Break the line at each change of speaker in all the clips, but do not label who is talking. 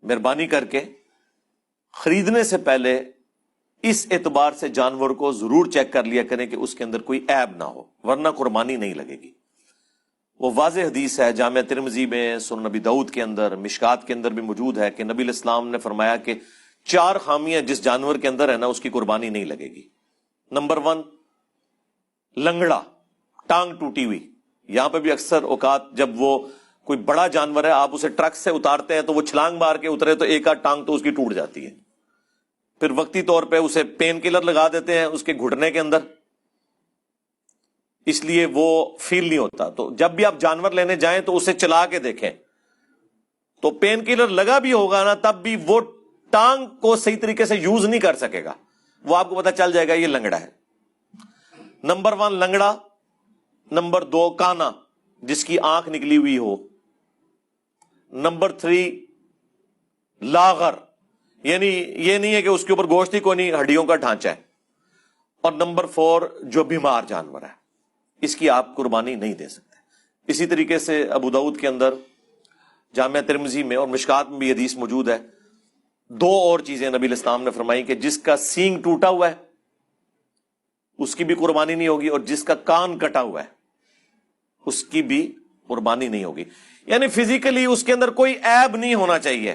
مہربانی کر کے خریدنے سے پہلے اس اعتبار سے جانور کو ضرور چیک کر لیا کریں کہ اس کے اندر کوئی عیب نہ ہو، ورنہ قربانی نہیں لگے گی۔ وہ واضح حدیث ہے، جامع ترمذی میں، سنن نبی داؤد کے اندر، مشکات کے اندر بھی موجود ہے کہ نبی علیہ السلام نے فرمایا کہ 4 خامیاں جس جانور کے اندر ہے نا، اس کی قربانی نہیں لگے گی۔ نمبر 1، لنگڑا، ٹانگ ٹوٹی ہوئی۔ یہاں پہ بھی اکثر اوقات جب وہ کوئی بڑا جانور ہے، آپ اسے ٹرک سے اتارتے ہیں تو وہ چھلانگ مار کے اترے تو ایک آدھ ٹانگ تو اس کی ٹوٹ جاتی ہے، پھر وقتی طور پہ اسے پین کلر لگا دیتے ہیں اس کے گھٹنے کے اندر، اس لیے وہ فیل نہیں ہوتا۔ تو جب بھی آپ جانور لینے جائیں تو اسے چلا کے دیکھیں، تو پین کلر لگا بھی ہوگا نا تب بھی وہ ٹانگ کو صحیح طریقے سے یوز نہیں کر سکے گا، وہ آپ کو پتا چل جائے گا یہ لنگڑا ہے۔ نمبر 1 لنگڑا، نمبر 2 کانا جس کی آنکھ نکلی ہوئی ہو، نمبر 3 لاغر، یعنی یہ نہیں ہے کہ اس کے اوپر گوشت ہی کوئی نہیں، ہڈیوں کا ڈھانچہ ہے، اور نمبر 4 جو بیمار جانور ہے، اس کی آپ قربانی نہیں دے سکتے۔ اسی طریقے سے ابو داؤد کے اندر، جامع ترمذی میں اور مشکات میں بھی حدیث موجود ہے، 2 اور چیزیں نبی علیہ السلام نے فرمائی کہ جس کا سینگ ٹوٹا ہوا ہے اس کی بھی قربانی نہیں ہوگی، اور جس کا کان کٹا ہوا ہے اس کی بھی قربانی نہیں ہوگی۔ یعنی فزیکلی اس کے اندر کوئی عیب نہیں ہونا چاہیے،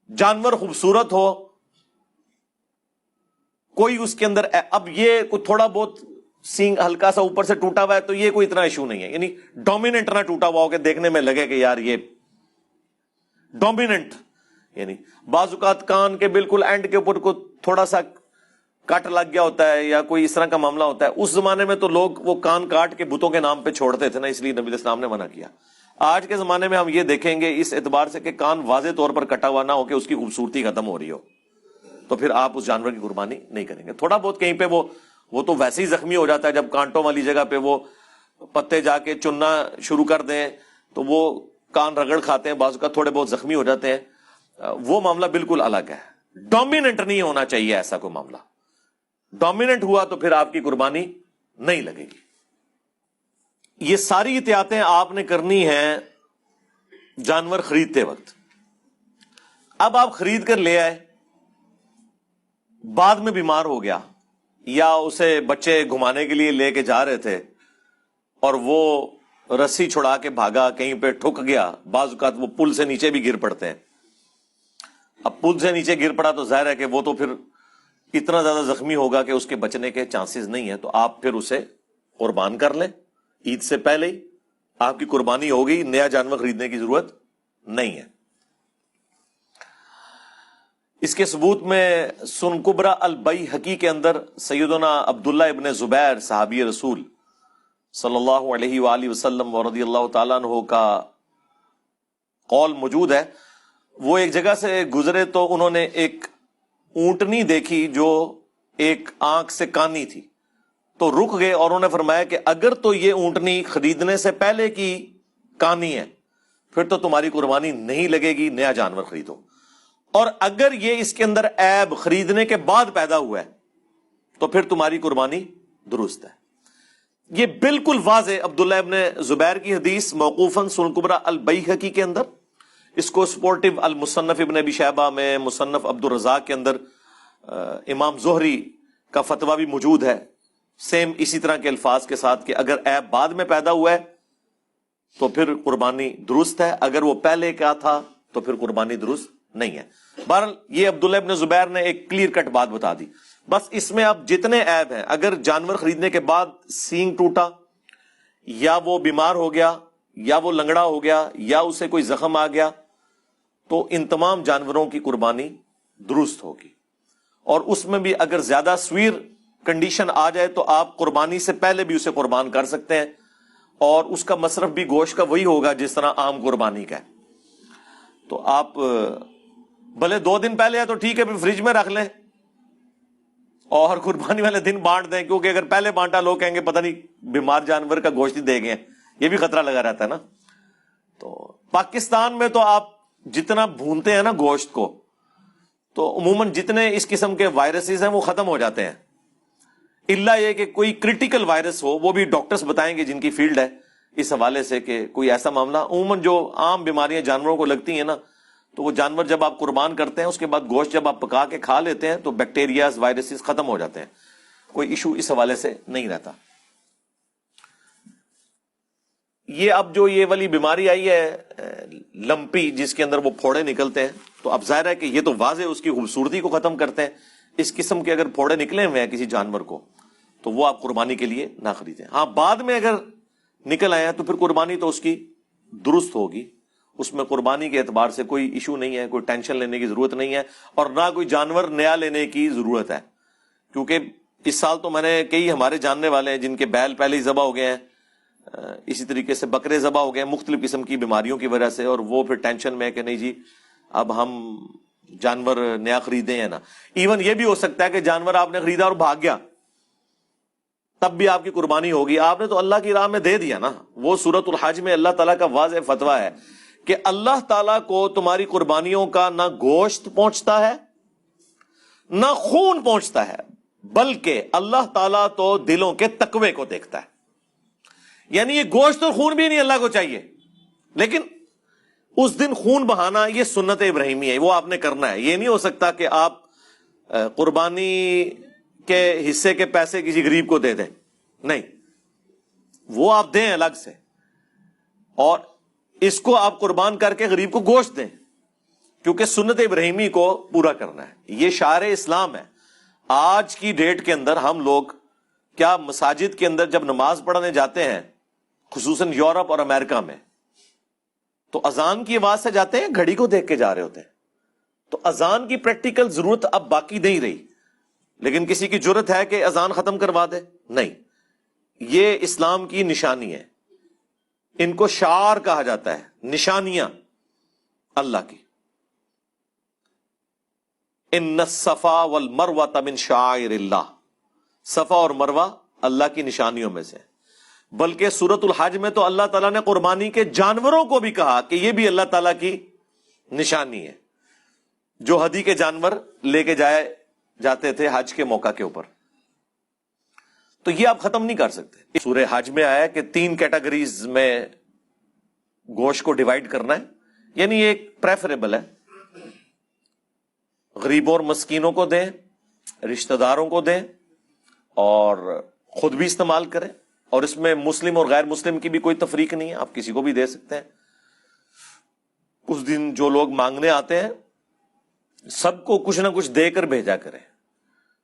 جانور خوبصورت ہو، کوئی اس کے اندر اب یہ کوئی تھوڑا بہت سینگ ہلکا سا اوپر سے ٹوٹا ہوا ہے تو یہ کوئی اتنا ایشو نہیں ہے، یعنی ڈومیننٹ نہ ٹوٹا ہوا ہو کہ دیکھنے میں لگے کہ یار یہ ڈومیننٹ، یعنی بعض اوقات کان کے بالکل اینڈ کے اوپر کو تھوڑا سا کٹ لگ گیا ہوتا ہے یا کوئی اس طرح کا معاملہ ہوتا ہے، اس زمانے میں تو لوگ وہ کان کاٹ کے بتوں کے نام پہ چھوڑتے تھے نا، اس لیے نبی علیہ السلام نے منع کیا۔ آج کے زمانے میں ہم یہ دیکھیں گے اس اعتبار سے کہ کان واضح طور پر کٹا ہوا نہ ہو کہ اس کی خوبصورتی ختم ہو رہی ہو، تو پھر آپ اس جانور کی قربانی نہیں کریں گے۔ تھوڑا بہت کہیں پہ وہ تو ویسے ہی زخمی ہو جاتا ہے، جب کانٹوں والی جگہ پہ وہ پتے جا کے چننا شروع کر دیں تو وہ کان رگڑ کھاتے ہیں، بعض کا تھوڑے بہت زخمی ہو جاتے ہیں، وہ معاملہ بالکل الگ ہے۔ ڈومیننٹ نہیں ہونا چاہیے ایسا کوئی معاملہ، ڈومیننٹ ہوا تو پھر آپ کی قربانی نہیں لگے گی۔ یہ ساری احتیاطیں آپ نے کرنی ہیں جانور خریدتے وقت۔ اب آپ خرید کر لے آئے، بعد میں بیمار ہو گیا، یا اسے بچے گھمانے کے لیے لے کے جا رہے تھے اور وہ رسی چھڑا کے بھاگا، کہیں پہ ٹھک گیا، بعض اوقات وہ پل سے نیچے بھی گر پڑتے ہیں۔ اب پل سے نیچے گر پڑا تو ظاہر ہے کہ وہ تو پھر اتنا زیادہ زخمی ہوگا کہ اس کے بچنے کے چانسز نہیں ہیں، تو آپ پھر اسے قربان کر لیں عید سے پہلے ہی، آپ کی قربانی ہوگی، نیا جانور خریدنے کی ضرورت نہیں ہے۔ اس کے ثبوت میں سن کبرا البیہقی کے اندر سیدنا عبداللہ ابن زبیر صحابی رسول صلی اللہ علیہ وآلہ وسلم ورضی اللہ تعالیٰ عنہ کا قول موجود ہے۔ وہ ایک جگہ سے گزرے تو انہوں نے ایک اونٹنی دیکھی جو ایک آنکھ سے کانی تھی، تو رک گئے اور انہوں نے فرمایا کہ اگر تو یہ اونٹنی خریدنے سے پہلے کی کانی ہے پھر تو تمہاری قربانی نہیں لگے گی، نیا جانور خریدو، اور اگر یہ اس کے اندر عیب خریدنے کے بعد پیدا ہوا ہے تو پھر تمہاری قربانی درست ہے۔ یہ بالکل واضح عبداللہ ابن زبیر کی حدیث موقوفاً سنن کبرا البیہقی کے اندر، اس کو سپورٹو المصنف ابن ابی شیبہ میں، مصنف عبد الرزاق کے اندر امام زہری کا فتویٰ بھی موجود ہے، سیم اسی طرح کے الفاظ کے ساتھ کہ اگر عیب بعد میں پیدا ہوا ہے تو پھر قربانی درست ہے، اگر وہ پہلے کا تھا تو پھر قربانی درست نہیں ہے۔ بہرحال یہ عبداللہ ابن زبیر نے ایک کلیئر کٹ بات بتا دی۔ بس اس میں اب جتنے عیب ہیں، اگر جانور خریدنے کے بعد سینگ ٹوٹا، یا وہ بیمار ہو گیا، یا وہ لنگڑا ہو گیا، یا اسے کوئی زخم آ گیا، تو ان تمام جانوروں کی قربانی درست ہوگی۔ اور اس میں بھی اگر زیادہ سویر کنڈیشن آ جائے تو آپ قربانی سے پہلے بھی اسے قربان کر سکتے ہیں، اور اس کا مصرف بھی گوشت کا وہی ہوگا جس طرح عام قربانی کا ہے۔ تو آپ بھلے 2 دن پہلے ہے تو ٹھیک ہے، پھر فریج میں رکھ لیں اور قربانی والے دن بانٹ دیں، کیونکہ اگر پہلے بانٹا لوگ کہیں گے پتہ نہیں بیمار جانور کا گوشت ہی دے گئے، یہ بھی خطرہ لگا رہتا ہے نا۔ تو پاکستان میں تو آپ جتنا بھونتے ہیں نا گوشت کو، تو عموماً جتنے اس قسم کے وائرسز ہیں وہ ختم ہو جاتے ہیں، الا یہ کہ کوئی کریٹیکل وائرس ہو، وہ بھی ڈاکٹرز بتائیں گے جن کی فیلڈ ہے اس حوالے سے کہ کوئی ایسا معاملہ، عموماً جو عام بیماریاں جانوروں کو لگتی ہیں نا تو وہ جانور جب آپ قربان کرتے ہیں اس کے بعد گوشت جب آپ پکا کے کھا لیتے ہیں تو بیکٹیریاز وائرسز ختم ہو جاتے ہیں، کوئی ایشو اس حوالے سے نہیں رہتا۔ یہ اب جو یہ والی بیماری آئی ہے لمپی، جس کے اندر وہ پھوڑے نکلتے ہیں، تو اب ظاہر ہے کہ یہ تو واضح اس کی خوبصورتی کو ختم کرتے ہیں۔ اس قسم کے اگر پھوڑے نکلے ہوئے ہیں کسی جانور کو تو وہ آپ قربانی کے لیے نہ خریدیں۔ ہاں بعد میں اگر نکل آئے ہیں تو پھر قربانی تو اس کی درست ہوگی، اس میں قربانی کے اعتبار سے کوئی ایشو نہیں ہے، کوئی ٹینشن لینے کی ضرورت نہیں ہے، اور نہ کوئی جانور نیا لینے کی ضرورت ہے، کیونکہ اس سال تو میں نے کئی ہمارے جاننے والے ہیں جن کے بیل پہلے ہی ذبح ہو گئے ہیں، اسی طریقے سے بکرے ذبح ہو گئے ہیں مختلف قسم کی بیماریوں کی وجہ سے، اور وہ پھر ٹینشن میں ہے کہ نہیں جی اب ہم جانور نیا خریدیں یا نہ۔ ایون یہ بھی ہو سکتا ہے کہ جانور آپ نے خریدا اور بھاگ گیا، تب بھی آپ کی قربانی ہوگی، آپ نے تو اللہ کی راہ میں دے دیا نا۔ وہ سورۃ الحج میں اللہ تعالیٰ کا واضح فتویٰ ہے کہ اللہ تعالیٰ کو تمہاری قربانیوں کا نہ گوشت پہنچتا ہے نہ خون پہنچتا ہے، بلکہ اللہ تعالیٰ تو دلوں کے تقوی کو دیکھتا ہے۔ یعنی یہ گوشت اور خون بھی نہیں اللہ کو چاہیے، لیکن اس دن خون بہانا یہ سنت ابراہیمی ہے، وہ آپ نے کرنا ہے۔ یہ نہیں ہو سکتا کہ آپ قربانی کے حصے کے پیسے کسی غریب کو دے دیں، نہیں، وہ آپ دیں الگ سے، اور اس کو آپ قربان کر کے غریب کو گوشت دیں، کیونکہ سنت ابراہیمی کو پورا کرنا ہے۔ یہ شعار اسلام ہے۔ آج کی ڈیٹ کے اندر ہم لوگ کیا مساجد کے اندر جب نماز پڑھنے جاتے ہیں، خصوصاً یورپ اور امریکہ میں، تو اذان کی آواز سے جاتے ہیں، گھڑی کو دیکھ کے جا رہے ہوتے ہیں۔ تو اذان کی پریکٹیکل ضرورت اب باقی نہیں رہی، لیکن کسی کی جرت ہے کہ اذان ختم کروا دے؟ نہیں، یہ اسلام کی نشانی ہے، ان کو شعار کہا جاتا ہے، نشانیاں اللہ کی۔ ان الصفا والمروہ من شعائر اللہ، صفا اور مروہ اللہ کی نشانیوں میں سے۔ بلکہ سورۃ الحج میں تو اللہ تعالیٰ نے قربانی کے جانوروں کو بھی کہا کہ یہ بھی اللہ تعالیٰ کی نشانی ہے، جو ہدی کے جانور لے کے جاتے تھے حج کے موقع کے اوپر۔ تو یہ آپ ختم نہیں کر سکتے۔ سورہ حج میں آیا کہ 3 کیٹیگریز میں گوشت کو ڈیوائیڈ کرنا ہے، یعنی یہ ایک پریفریبل ہے، غریبوں اور مسکینوں کو دیں، رشتہ داروں کو دیں، اور خود بھی استعمال کریں، اور اس میں مسلم اور غیر مسلم کی بھی کوئی تفریق نہیں ہے، آپ کسی کو بھی دے سکتے ہیں۔ اس دن جو لوگ مانگنے آتے ہیں سب کو کچھ نہ کچھ دے کر بھیجا کریں۔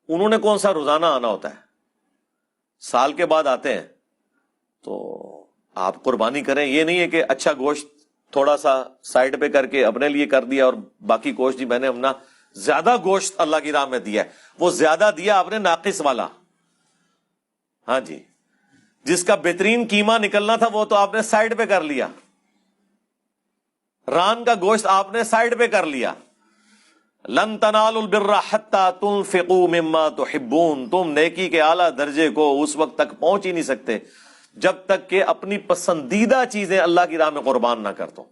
انہوں نے کون سا روزانہ آنا ہوتا ہے، سال کے بعد آتے ہیں، تو آپ قربانی کریں۔ یہ نہیں ہے کہ اچھا گوشت تھوڑا سا سائڈ پہ کر کے اپنے لیے کر دیا اور باقی گوشت جی میں نے اپنا زیادہ گوشت اللہ کی راہ میں دیا ہے۔ وہ زیادہ دیا آپ نے ناقص والا، ہاں جی، جس کا بہترین قیمہ نکلنا تھا وہ تو آپ نے سائڈ پہ کر لیا، ران کا گوشت آپ نے سائڈ پہ کر لیا۔ لن تنالوا البر حتى تنفقوا مما تحبون، تم نیکی کے اعلیٰ درجے کو اس وقت تک پہنچ ہی نہیں سکتے جب تک کہ اپنی پسندیدہ چیزیں اللہ کی راہ میں قربان نہ کر دو۔